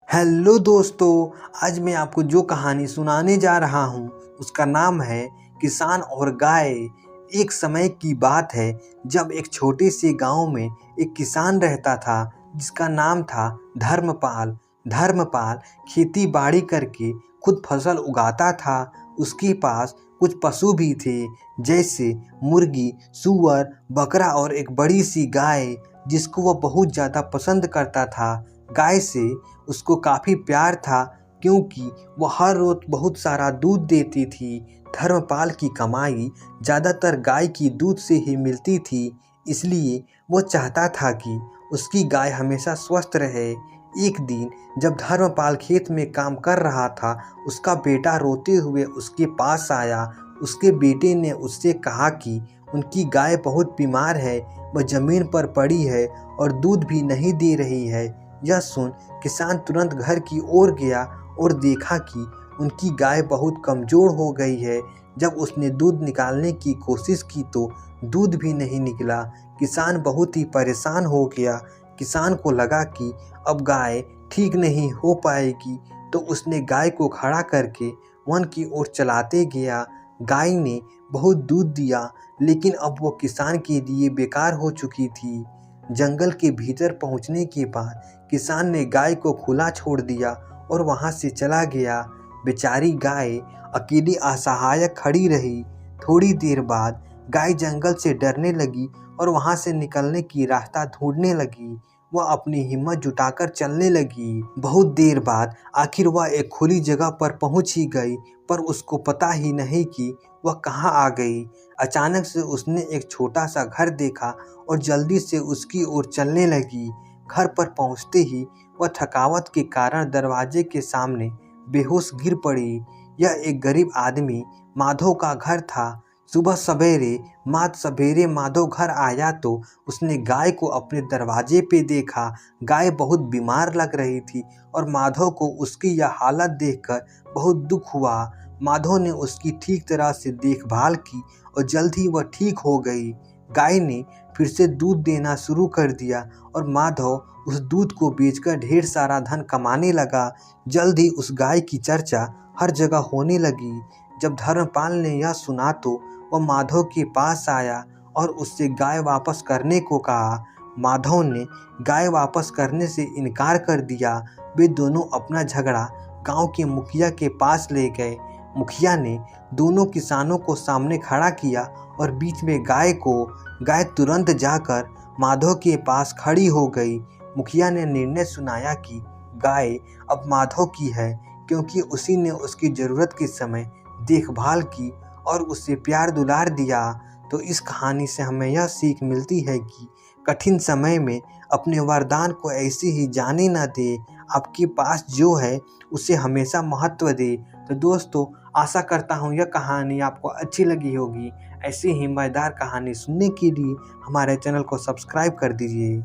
Hello दोस्तों, आज मैं आपको जो कहानी सुनाने जा रहा हूँ उसका नाम है किसान और गाय। एक समय की बात है जब एक छोटे से गांव में एक किसान रहता था जिसका नाम था धर्मपाल। धर्मपाल खेती बाड़ी करके खुद फसल उगाता था। उसके पास कुछ पशु भी थे, जैसे मुर्गी, सूअर, बकरा और एक बड़ी सी गाय जिसको वह बहुत ज़्यादा पसंद करता था। गाय से उसको काफ़ी प्यार था क्योंकि वह हर रोज़ बहुत सारा दूध देती थी। धर्मपाल की कमाई ज़्यादातर गाय की दूध से ही मिलती थी, इसलिए वो चाहता था कि उसकी गाय हमेशा स्वस्थ रहे। एक दिन जब धर्मपाल खेत में काम कर रहा था, उसका बेटा रोते हुए उसके पास आया। उसके बेटे ने उससे कहा कि उनकी गाय बहुत बीमार है, वह ज़मीन पर पड़ी है और दूध भी नहीं दे रही है। यह सुन किसान तुरंत घर की ओर गया और देखा कि उनकी गाय बहुत कमज़ोर हो गई है। जब उसने दूध निकालने की कोशिश की तो दूध भी नहीं निकला। किसान बहुत ही परेशान हो गया। किसान को लगा कि अब गाय ठीक नहीं हो पाएगी, तो उसने गाय को खड़ा करके वन की ओर चलाते गया। गाय ने बहुत दूध दिया, लेकिन अब वो किसान के लिए बेकार हो चुकी थी। जंगल के भीतर पहुंचने के बाद किसान ने गाय को खुला छोड़ दिया और वहां से चला गया। बेचारी गाय अकेली असहाय खड़ी रही। थोड़ी देर बाद गाय जंगल से डरने लगी और वहां से निकलने की रास्ता ढूंढने लगी। वह अपनी हिम्मत जुटाकर चलने लगी। बहुत देर बाद आखिर वह एक खुली जगह पर पहुंच ही गई, पर उसको पता ही नहीं कि वह कहाँ आ गई। अचानक से उसने एक छोटा सा घर देखा और जल्दी से उसकी ओर चलने लगी। घर पर पहुंचते ही वह थकावट के कारण दरवाजे के सामने बेहोश गिर पड़ी। यह एक गरीब आदमी माधव का घर था। सुबह सवेरे माधव घर आया तो उसने गाय को अपने दरवाजे पे देखा। गाय बहुत बीमार लग रही थी और माधव को उसकी यह हालत देखकर बहुत दुख हुआ। माधव ने उसकी ठीक तरह से देखभाल की और जल्द ही वह ठीक हो गई। गाय ने फिर से दूध देना शुरू कर दिया और माधव उस दूध को बेचकर ढेर सारा धन कमाने लगा। जल्द ही उस गाय की चर्चा हर जगह होने लगी। जब धर्मपाल ने यह सुना तो वह माधव के पास आया और उससे गाय वापस करने को कहा। माधव ने गाय वापस करने से इनकार कर दिया। वे दोनों अपना झगड़ा गांव के मुखिया के पास ले गए। मुखिया ने दोनों किसानों को सामने खड़ा किया और बीच में गाय तुरंत जाकर माधव के पास खड़ी हो गई। मुखिया ने निर्णय सुनाया कि गाय अब माधव की है, क्योंकि उसी ने उसकी ज़रूरत के समय देखभाल की और उसे प्यार दुलार दिया। तो इस कहानी से हमें यह सीख मिलती है कि कठिन समय में अपने वरदान को ऐसे ही जाने न दे। आपके पास जो है उसे हमेशा महत्व दे। तो दोस्तों, आशा करता हूँ यह कहानी आपको अच्छी लगी होगी। ऐसी ही मज़ेदार कहानी सुनने के लिए हमारे चैनल को सब्सक्राइब कर दीजिए।